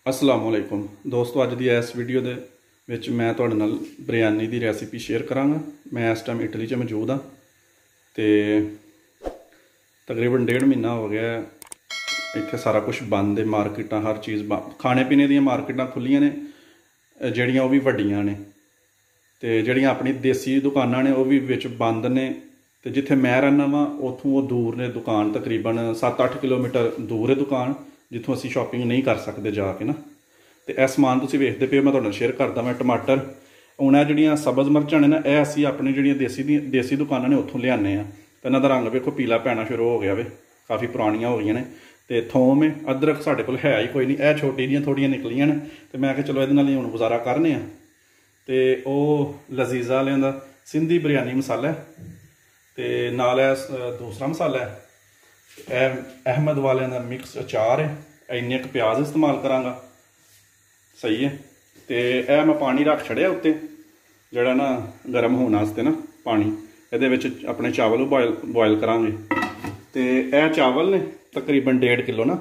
अस्सलामुअलैकुम दोस्तों, अज की इस वीडियो दे विच मैं तुहाडे नाल बिरयानी की रैसिपी शेयर करांगा। मैं इस टाइम इटली च मौजूद हाँ ते तकरीबन 1.5 महीना हो गया इत्थे सारा कुछ बंद है। मार्केटां हर चीज़ बंद, खाने पीने दी मार्केटां खुल्लियां ने जिहड़ियां वो भी वड्डियां ने ते जिहड़ियां अपनी देसी दुकानां ने वो भी विच बंद ने। ते जिथे मैं रहना वा उत्थों वो दूर ने दुकान, तकरीबन 7-8 किलोमीटर दूर है दुकान जिथों असी शॉपिंग नहीं कर सकते जाके ना। तो यह समान तुसीं वेखदे पे हो, मैं तुहाडे नाल शेयर करदा। मैं टमाटर हुण ये जिहड़ियां सब्ज़ मिर्चां ने ना, यह असीं अपनी जिहड़ियां देसी दुकानां ने उत्थों लिआने आ। तो इन्हां दा रंग वेखो पीला पैना शुरू हो गया वे, काफ़ी पुरानियां हो गई ने। तो थोम है, अदरक साडे कोल है ही कोई नहीं, यह छोटी जिहियां थोड़ियां निकलियां ने। तो मैं चलो इहदे नाल ही हुण गुजारा करने आ। तो वह लजीजा वालियां दा सिंधी बिरयानी मसाला है, तो नाल दूसरा मसाला है अहमद वालियां दा मिक्स अचार है। इन्ने क प्याज इस्तेमाल करांगा, सही है। तो यह मैं पानी रख छड़िया उत्ते जड़ा ना गर्म होने वास्ते ना पानी, ये अपने चावल बॉयल करांगे। तो यह चावल ने तकरीबन 1.5 किलो ना,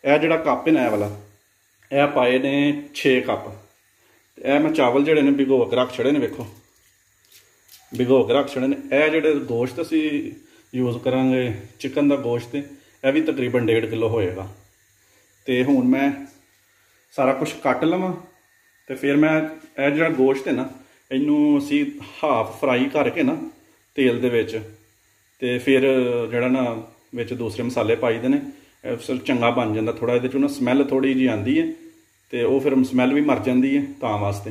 यह जड़ा कप है ना वाला, यह पाए ने 6 कप। यह मैं चावल जड़े ने भिगो के रख छड़े ने, वेखो भिगो के रख छड़े ने। यह जड़े गोश्त असी यूज़ करांगे चिकन का गोश्त, यह भी तकरीबन 1.5 किलो होएगा। तो हुण मैं सारा कुछ कट लवां, तो फिर मैं यह जो गोश्त है ना, इनू असी हाफ फ्राई करके ना तेल दे विच, ते फिर जड़ा ना विच दूसरे मसाले पाई देने, फिर चंगा बन जाता थोड़ा। ये ना स्मैल थोड़ी जी आती है, तो वह फिर स्मैल भी मर जाती है तां वास्ते।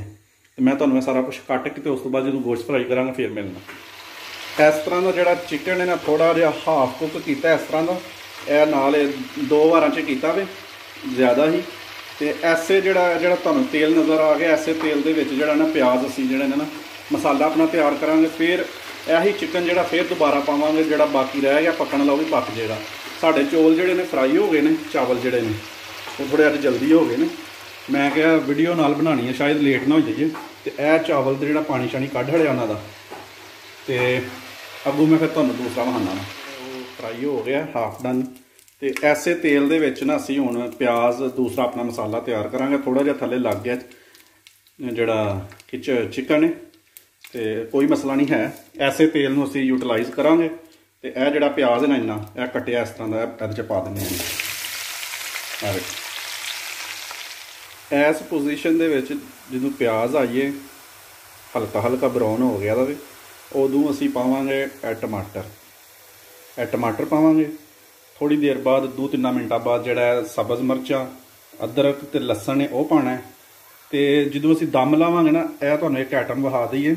तो मैं तुहानूं सारा कुछ कट के उस तो बाद जो गोश्त फ्राई करांगा फिर मिलना। इस तरह का जोड़ा चिकन है ना, थोड़ा जिहा हाफ कुक किया इस तरह का, यह नाल 2 बारां च कीता वे ज़्यादा ही। तो ऐसे जड़ा तुहानूं तेल नज़र आ गया, ऐसे तेल दे विच जड़ा ना प्याज असीं जिहड़े ने ना मसाला अपना तैयार करांगे। फिर यही चिकन जड़ा फिर दोबारा पावांगे, जड़ा बाकी रह गया पकण वाला वो भी पक जाएगा। साडे चौल जिहड़े ने फ्राई हो गए ने, चावल जिहड़े ने वो थोड़े अज जल्दी हो गए ने। मैं क्या वीडियो नाल बनानी है, शायद लेट ना हो जाइए। तो यह चावल का जिहड़ा पानी शानी कढ हड़िया उन्हां दा, ते अगों मैं फिर तुहानूं दूसरा वहाना वा। फ्राई हो गया हाफ डन। तो ऐसे तेल दे विच ना असीं हुण प्याज दूसरा अपना मसाला तैयार करांगे। थोड़ा जिहा थल्ले लग गया जिहड़ा चिकन है, तो कोई मसला नहीं है। ऐसे तेल नूं असीं यूटिलाइज़ करांगे। तो यह जिहड़ा प्याज है ना, इन्ना यह कट्टिया इस तरह का इहदे च पा दिंदे आं। इस पोजीशन दे विच जदों प्याज आइए हल्का हल्का ब्राउन हो गया वे, उदों असीं पावांगे टमाटर पावांगे। थोड़ी देर बाद 2-3 मिनटां बाद जिहड़ा सब्ज़ मिर्चां अदरक ते लसन है वह पाना है। तो जदों असीं दम लावांगे ना, यह तुहानूं एक आइटम विखा दईए,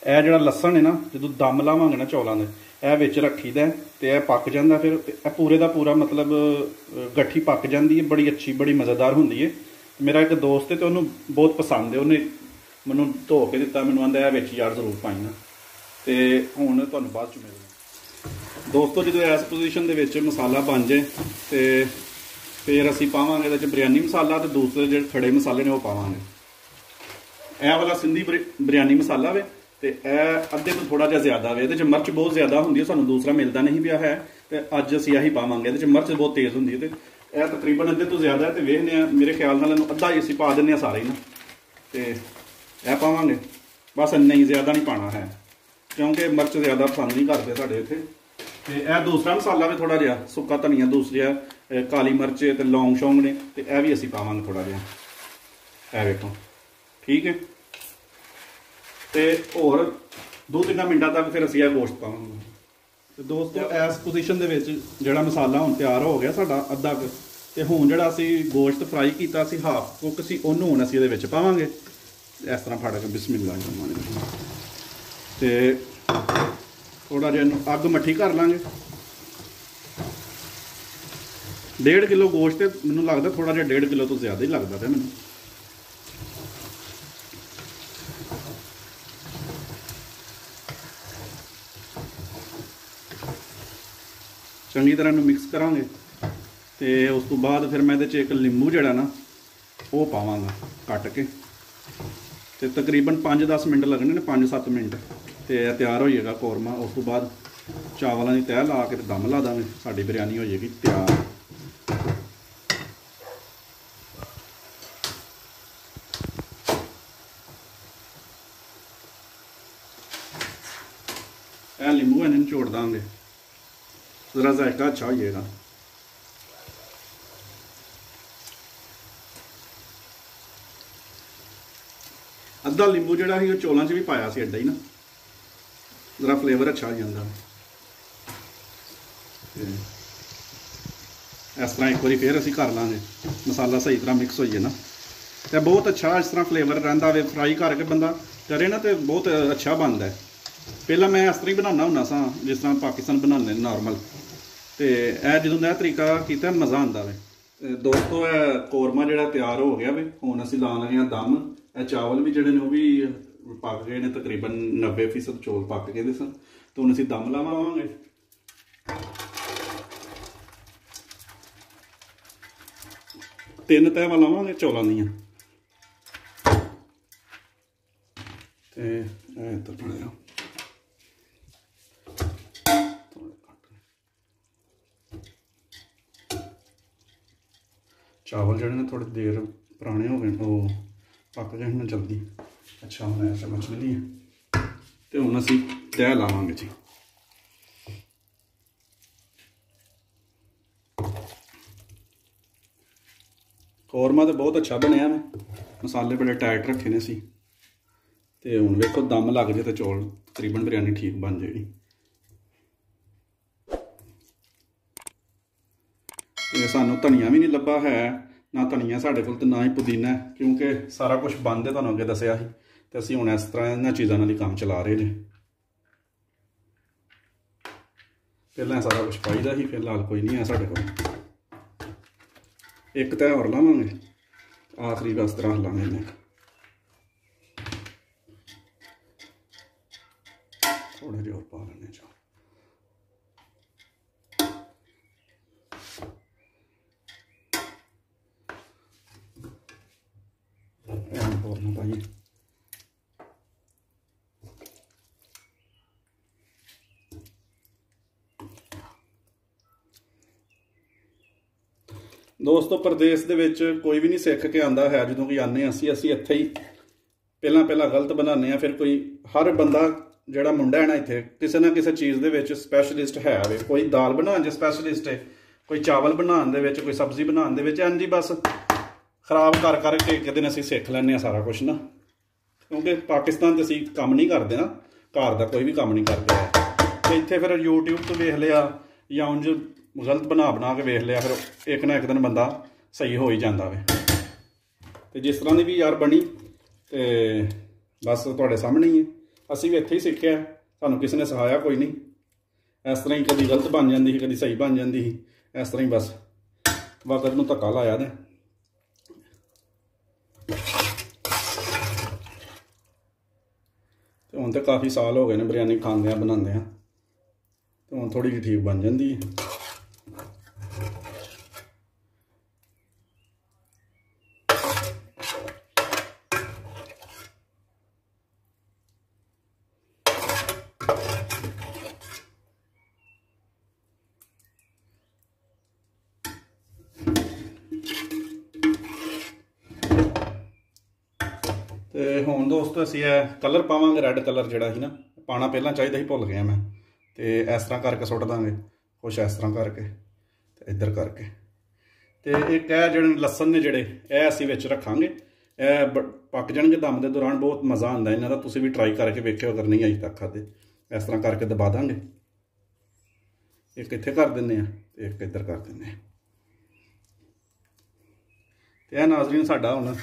यह जिहड़ा लसन है ना, जदों दम लावांगे ना चौलां दे, यह विच रखीदा तो यह पक जाता। फिर पूरे का पूरा मतलब गट्ठी पक जाती है, बड़ी अच्छी बड़ी मज़ेदार होंदी है। मेरा एक दोस्त है तो उन्होंने बहुत पसंद है, उन्हें मैनूं धो के दिता, मैनूं आंदा विच यार जरूर पाई ना। तो हुण तुहानूं बाद च मिलदा दोस्तों। जो इस पोजीशन दे विच मसाला बन जाए तो फिर असीं पावांगे इहदे च बिरयानी मसाला, तो दूसरे जो खड़े मसाले ने वो पावांगे। यह वाला सिंधी बिरयानी मसाला वे, तो यह अद्धे तो थोड़ा जिहा ज़्यादा वे। इहदे च मिर्च बहुत ज़्यादा होंदी है, सानूं दूसरा मिलता नहीं पिया है, तो अज असीं यही पावांगे। इहदे च मिर्च बहुत तेज़ होंदी है, तो यह तकरीबन अद्धे तो ज़्यादा है। तो वेखने मेरे ख्याल नाल इहनूं अद्धा ही असीं पा दिंदे सारे ही ना। तो यह पावांगे बस, नहीं ज़्यादा नहीं पाना है, क्योंकि मिर्च ज़्यादा पसंद नहीं करते साडे इत्थे। तो यह दूसरा मसाला भी थोड़ा जिहा सुक्का धनिया, दूसरी काली मिर्च ते लौंग शौंग ने, तो यह भी असीं पावांगे थोड़ा जिहा, यह वेखो ठीक है। तो होर 2-3 मिनटां तक फिर असीं यह गोश्त पावांगे। तो दोस्तों इस पोजीशन दे विच जिहड़ा मसाला हुण तैयार हो गया साडा अद्धा क, ते हुण जिहड़ा असीं गोश्त फ्राई कीता असीं हाफ कुक सी, उहनूं हुण असीं इहदे विच पावांगे इस तरह फड़ के। बिस्मिल्लाह। तो थोड़ा जिहा अग मट्ठी कर लांगे। 1.5 किलो गोश्त है, मैनूं लगदा थोड़ा जिहा 1.5 किलो तो ज़्यादा ही लगदा पिया मैनूं। चंगी तरह मिक्स करांगे। तो उस तो बाद फिर मैं एक लींबू जड़ा ना वो पावांगा कट के। तो तकरीबन 5-10 मिनट लगने ने, 5-7 मिनट, तो यह तैयार हो जाएगा कौरमा। उस तो बाद चावलों की तह ला के दम ला देंगे, साड़ी बिरयानी हो जाएगी तैयार। ਇਹ ਨਿੰਬੂ ਇਹਨੂੰ ਨਿਚੋੜ ਦਾਂਗੇ, ਜ਼ਰਾ ਜ਼ਾਇਕਾ ਅੱਛਾ ਹੋ ਜਾਏਗਾ। ਅੱਧਾ ਨਿੰਬੂ ਜਿਹੜਾ ਸੀ ਉਹ ਚੌਲਾਂ 'ਚ ਵੀ ਪਾਇਆ ਸੀ ਐਡਾ ਹੀ ਨਾ, ਜ਼ਰਾ ਫਲੇਵਰ ਅੱਛਾ ਹੋ ਜਾਂਦਾ। ਇਸ ਤਰ੍ਹਾਂ ਇੱਕ ਵਾਰੀ ਫਿਰ ਅਸੀਂ ਕਰ ਲਾਂਗੇ, ਮਸਾਲਾ ਸਹੀ ਤਰ੍ਹਾਂ ਮਿਕਸ ਹੋ ਜਾਏ ਨਾ, ਤੇ ਬਹੁਤ ਅੱਛਾ ਇਸ ਤਰ੍ਹਾਂ ਫਲੇਵਰ ਰਹਿੰਦਾ ਵੇ। ਫਰਾਈ ਕਰਕੇ ਬੰਦਾ ਕਰੇ ਨਾ ਤੇ ਬਹੁਤ ਅੱਛਾ ਬਣਦਾ ਹੈ। ਪਹਿਲਾਂ ਮੈਂ ਇਸ ਤਰ੍ਹਾਂ ਹੀ ਬਣਾਉਣਾ ਹੁੰਦਾ ਸਾਂ, ਜਿਸ ਤਰ੍ਹਾਂ ਪਾਕਿਸਤਾਨ ਬਣਾਉਂਦੇ ਨੇ ਨਾਰਮਲ, ਤੇ ਇਹ ਜਦੋਂ ਦਾ ਤਰੀਕਾ ਕੀਤਾ ਮਜ਼ਾ ਆਉਂਦਾ ਵੇ। ਤੇ ਦੋਸਤੋ ਇਹ ਕੋਰਮਾ ਜਿਹੜਾ ਤਿਆਰ ਹੋ ਗਿਆ ਵੇ, ਹੁਣ ਅਸੀਂ ਲਾਉਣ ਲੱਗੇ ਹਾਂ ਦਮ। ਇਹ ਚਾਵਲ ਵੀ ਜਿਹੜੇ ਨੇ ਉਹ ਵੀ ਪੱਕ ਗਏ ਨੇ, ਤਕਰੀਬਨ 90% ਚੌਲ ਪੱਕ ਗਏ ਦੇ ਸਨ, ਤੇ ਹੁਣ ਅਸੀਂ ਦਮ ਲਾਵਾਂਗੇ। ਤਿੰਨ ਤਹਿਵਾਂ ਲਾਵਾਂਗੇ ਚੌਲਾਂ ਦੀਆਂ। ਤੇ ਇਹ ਤਾਂ ਬਣਿਆ ਚਾਵਲ ਜਿਹੜੇ ਨੇ ਥੋੜੀ ਦੇਰ ਪੁਰਾਣੇ ਹੋ ਗਏ, ਉਹ ਪੱਕ ਗਏ ਨੇ ਜਲਦੀ। ਅੱਛਾ ਹੁਣ ਇਹ ਸਮਝ ਲਈ ਤੇ ਹੁਣ ਅਸੀਂ ਤਹਿ ਲਾਵਾਂਗੇ ਜੀ। ਕੋਰਮਾ ਤਾਂ ਬਹੁਤ ਅੱਛਾ ਬਣਿਆ ਮੈਂ, ਮਸਾਲੇ ਬੜੇ ਟਾਈਟ ਰੱਖੇ ਨੇ ਸੀ। ਤੇ ਹੁਣ ਵੇਖੋ ਦਮ ਲੱਗ ਜੇ ਤੇ ਚੌਲ ਤਕਰੀਬਨ ਬਿਰਿਆਨੀ ਠੀਕ ਬਣ ਜਾਏਗੀ। ਤੇ ਸਾਨੂੰ ਧਨੀਆ ਵੀ ਨਹੀਂ ਲੱਭਾ ਹੈ, ਨਾ ਧਨੀਆ ਸਾਡੇ ਕੋਲ ਤੇ ਨਾ ਹੀ ਪੁਦੀਨਾ, ਕਿਉਂਕਿ ਸਾਰਾ ਕੁਝ ਬੰਦ ਹੈ, ਤੁਹਾਨੂੰ ਅੱਗੇ ਦੱਸਿਆ ਸੀ। ਤੇ ਅਸੀਂ ਹੁਣ ਇਸ ਤਰ੍ਹਾਂ ਇਹਨਾਂ ਚੀਜ਼ਾਂ ਨਾਲ ਹੀ ਕੰਮ ਚਲਾ ਰਹੇ ਨੇ। ਪਹਿਲਾਂ ਸਾਰਾ ਕੁਝ ਪਾਈਦਾ ਸੀ, ਫਿਲਹਾਲ ਕੋਈ ਨਹੀਂ ਹੈ ਸਾਡੇ ਕੋਲ। ਇੱਕ ਤਹਿ ਹੋਰ ਲਾਵਾਂਗੇ, ਆਖਰੀ ਬਸ ਤਰ੍ਹਾਂ ਲਾਵਾਂਗੇ ਇਹਨੇ। ਥੋੜਾ ਜਿਹਾ ਹੋਰ ਪਾ ਲੈਣੇ ਚਾਹ। ਹੋਰ ਨਾ ਭਾਈ ਦੋਸਤੋ, ਪ੍ਰਦੇਸ਼ ਦੇ ਵਿੱਚ ਕੋਈ ਵੀ ਨਹੀਂ ਸਿੱਖ ਕੇ ਆਉਂਦਾ ਹੈ। ਜਦੋਂ ਕਿ ਆਉਂਦੇ ਅਸੀਂ ਇੱਥੇ ਹੀ ਪਹਿਲਾਂ ਗਲਤ ਬਣਾਉਂਦੇ ਹਾਂ। ਫਿਰ ਕੋਈ ਹਰ ਬੰਦਾ ਜਿਹੜਾ ਮੁੰਡਾ ਹੈ ਨਾ ਇੱਥੇ, ਕਿਸੇ ਨਾ ਕਿਸੇ ਚੀਜ਼ ਦੇ ਵਿੱਚ ਸਪੈਸ਼ਲਿਸਟ ਹੈ ਵੇ। ਕੋਈ ਦਾਲ ਬਣਾਉਣ 'ਚ ਸਪੈਸ਼ਲਿਸਟ ਹੈ, ਕੋਈ ਚਾਵਲ ਬਣਾਉਣ ਦੇ ਵਿੱਚ, ਕੋਈ ਸਬਜ਼ੀ ਬਣਾਉਣ ਦੇ ਵਿੱਚ। ਇੰਝ ਬਸ ਖਰਾਬ ਕਰਕੇ ਇੱਕ ਦਿਨ ਅਸੀਂ ਸਿੱਖ ਲੈਂਦੇ ਹਾਂ ਸਾਰਾ ਕੁਛ ਨਾ, ਕਿਉਂਕਿ ਪਾਕਿਸਤਾਨ 'ਚ ਅਸੀਂ ਕੰਮ ਨਹੀਂ ਕਰਦੇ ਨਾ, ਘਰ ਦਾ ਕੋਈ ਵੀ ਕੰਮ ਨਹੀਂ ਕਰਦੇ। ਤੇ ਇੱਥੇ ਫਿਰ YouTube ਤੋਂ ਵੇਖ ਲਿਆ ਜਾਂ ਉਂਝ ਗਲਤ ਬਣਾ ਕੇ ਵੇਖ ਲਿਆ, ਫਿਰ ਇੱਕ ਨਾ ਇੱਕ ਦਿਨ ਬੰਦਾ ਸਹੀ ਹੋ ਹੀ ਜਾਂਦਾ ਵੇ। ਤੇ ਜਿਸ ਤਰ੍ਹਾਂ ਦੀ ਵੀ ਯਾਰ ਬਣੀ ਤੇ ਬਸ ਤੁਹਾਡੇ ਸਾਹਮਣੇ ਹੀ ਹੈ। ਅਸੀਂ ਵੀ ਇੱਥੇ ਹੀ ਸਿੱਖਿਆ, ਸਾਨੂੰ ਕਿਸੇ ਨੇ ਸਿਖਾਇਆ ਕੋਈ ਨਹੀਂ। ਇਸ ਤਰ੍ਹਾਂ ਹੀ ਕਦੀ ਗਲਤ ਬਣ ਜਾਂਦੀ ਸੀ, ਕਦੀ ਸਹੀ ਬਣ ਜਾਂਦੀ ਸੀ। ਇਸ ਤਰ੍ਹਾਂ ਹੀ ਬਸ ਵਕਤ ਨੂੰ ਧੱਕਾ ਲਾਇਆ ਨੇ। ਤੇ ਹੁਣ ਤਾਂ ਕਾਫੀ ਸਾਲ ਹੋ ਗਏ ਨੇ ਬਿਰਿਆਨੀ ਖਾਂਦਿਆਂ ਬਣਾਉਂਦਿਆਂ, ਤੇ ਹੁਣ ਥੋੜੀ ਜਿਹੀ ਠੀਕ ਬਣ ਜਾਂਦੀ ਹੈ। ਤੇ ਹੁਣ ਦੋਸਤੋ ਅਸੀਂ ਇਹ ਕਲਰ ਪਾਵਾਂਗੇ, ਰੈੱਡ ਕਲਰ ਜਿਹੜਾ ਸੀ ਨਾ ਪਾਉਣਾ ਪਹਿਲਾਂ ਚਾਹੀਦਾ ਸੀ, ਭੁੱਲ ਗਿਆ ਮੈਂ। ਤੇ ਇਸ ਤਰ੍ਹਾਂ ਕਰਕੇ ਸੁੱਟ ਦਾਂਗੇ, ਕੁਛ ਇਸ ਤਰ੍ਹਾਂ ਕਰਕੇ ਤੇ ਇੱਧਰ ਕਰਕੇ। ਤੇ ਇੱਕ ਇਹ ਜਿਹੜੇ ਲਸਣ ਨੇ ਜਿਹੜੇ, ਇਹ ਅਸੀਂ ਵਿੱਚ ਰੱਖਾਂਗੇ। ਇਹ ਪੱਕ ਜਾਣਗੇ ਦਮ ਦੇ ਦੌਰਾਨ, ਬਹੁਤ ਮਜ਼ਾ ਆਉਂਦਾ ਇਹਨਾਂ ਦਾ। ਤੁਸੀਂ ਵੀ ਟਰਾਈ ਕਰਕੇ ਵੇਖਿਓ ਅਗਰ ਨਹੀਂ ਅਜੇ ਤੱਕ ਖਾਦੇ। ਇਸ ਤਰ੍ਹਾਂ ਕਰਕੇ ਦਬਾ ਦਾਂਗੇ। ਇੱਕ ਇੱਥੇ ਕਰ ਦਿੰਦੇ ਹਾਂ ਤੇ ਇੱਕ ਇੱਧਰ ਕਰ ਦਿੰਦੇ ਹਾਂ। ਤੇ ਇਹ ਨਾਜ਼ਰੀਨ ਸਾਡਾ ਹੁਣ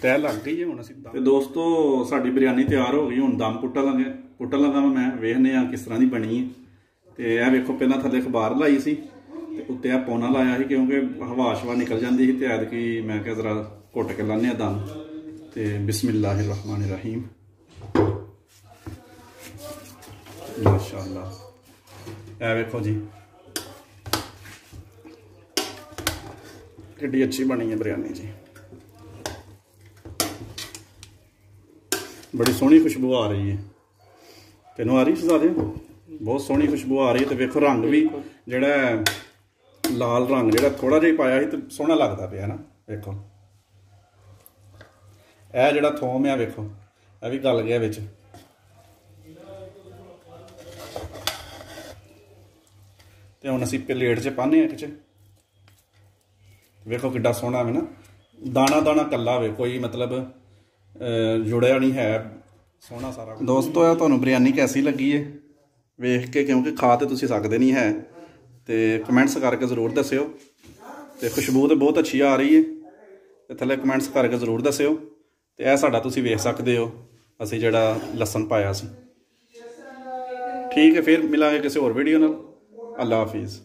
ਤਹਿ ਲੱਗ ਗਈ ਹੈ। ਹੁਣ ਅਸੀਂ ਤੇ ਦੋਸਤੋ ਸਾਡੀ ਬਿਰਿਆਨੀ ਤਿਆਰ ਹੋ ਗਈ। ਹੁਣ ਦਮ ਪੁੱਟਣ ਲੱਗਾ ਮੈਂ, ਵੇਖਦੇ ਹਾਂ ਕਿਸ ਤਰ੍ਹਾਂ ਦੀ ਬਣੀ ਹੈ। ਤੇ ਇਹ ਵੇਖੋ, ਪਹਿਲਾਂ ਥੱਲੇ ਅਖਬਾਰ ਲਾਈ ਸੀ ਤੇ ਉੱਤੇ ਆ ਪੌਣਾ ਲਾਇਆ ਸੀ, ਕਿਉਂਕਿ ਹਵਾ ਸ਼ਵਾ ਨਿਕਲ ਜਾਂਦੀ ਸੀ। ਤੇ ਐਤਕੀ ਮੈਂ ਕਿਹਾ ਜ਼ਰਾ ਘੁੱਟ ਕੇ ਲਾਉਂਦੇ ਹਾਂ ਦਮ। ਤੇ ਬਿਸਮਿਲ੍ਲਾਹਿਰ ਰਹਿਮਾਨਿਰ ਰਹੀਮ। ਮਾਸ਼ਾਅੱਲਾ, ਇਹ ਵੇਖੋ ਜੀ ਕਿੱਡੀ ਅੱਛੀ ਬਣੀ ਹੈ ਬਿਰਿਆਨੀ ਜੀ। ਬੜੀ ਸੋਹਣੀ ਖੁਸ਼ਬੂ ਆ ਰਹੀ ਹੈ। ਤੈਨੂੰ ਆ ਰਹੀ ਸ਼ਹਜ਼ਾਦੇ? ਬਹੁਤ ਸੋਹਣੀ ਖੁਸ਼ਬੂ ਆ ਰਹੀ ਹੈ। ਤੇ ਵੇਖੋ ਰੰਗ ਵੀ ਜਿਹੜਾ ਲਾਲ ਰੰਗ ਜਿਹੜਾ ਥੋੜਾ ਜਿਹਾ ਪਾਇਆ ਸੀ ਤੇ ਸੋਹਣਾ ਲੱਗਦਾ ਪਿਆ ਨਾ। ਵੇਖੋ ਇਹ ਜਿਹੜਾ ਥੋਮ ਆ, ਵੇਖੋ ਇਹ ਵੀ ਗਲ ਗਿਆ ਵਿੱਚ। ਤੇ ਹੁਣ ਅਸੀਂ ਪਲੇਟ 'ਚ ਪਾਉਂਦੇ ਹਾਂ। ਇੱਕ 'ਚ ਵੇਖੋ ਕਿੱਡਾ ਸੋਹਣਾ ਵੇ ਨਾ, ਦਾਣਾ ਦਾਣਾ ਕੱਲਾ ਵੇ, ਕੋਈ ਮਤਲਬ ਜੁੜਿਆ ਨਹੀਂ ਹੈ, ਸੋਹਣਾ ਸਾਰਾ। ਦੋਸਤੋ ਇਹ ਤੁਹਾਨੂੰ ਬਿਰਿਆਨੀ ਕੈਸੀ ਲੱਗੀ ਹੈ ਵੇਖ ਕੇ, ਕਿਉਂਕਿ ਖਾ ਤੇ ਤੁਸੀਂ ਸਕਦੇ ਨਹੀਂ ਹੈ, ਤੇ ਕਮੈਂਟਸ ਕਰਕੇ ਜ਼ਰੂਰ ਦੱਸਿਓ। ਤੇ ਖੁਸ਼ਬੂ ਤਾਂ ਬਹੁਤ ਅੱਛੀ ਆ ਰਹੀ ਹੈ, ਤੇ ਥੱਲੇ ਕਮੈਂਟਸ ਕਰਕੇ ਜ਼ਰੂਰ ਦੱਸਿਓ। ਤੇ ਇਹ ਸਾਡਾ ਤੁਸੀਂ ਵੇਖ ਸਕਦੇ ਹੋ ਅਸੀਂ ਜਿਹੜਾ ਲਸਣ ਪਾਇਆ ਸੀ। ਠੀਕ ਹੈ, ਫਿਰ ਮਿਲਾਂਗੇ ਕਿਸੇ ਹੋਰ ਵੀਡੀਓ ਨਾਲ। ਅੱਲਾ ਹਾਫਿਜ਼।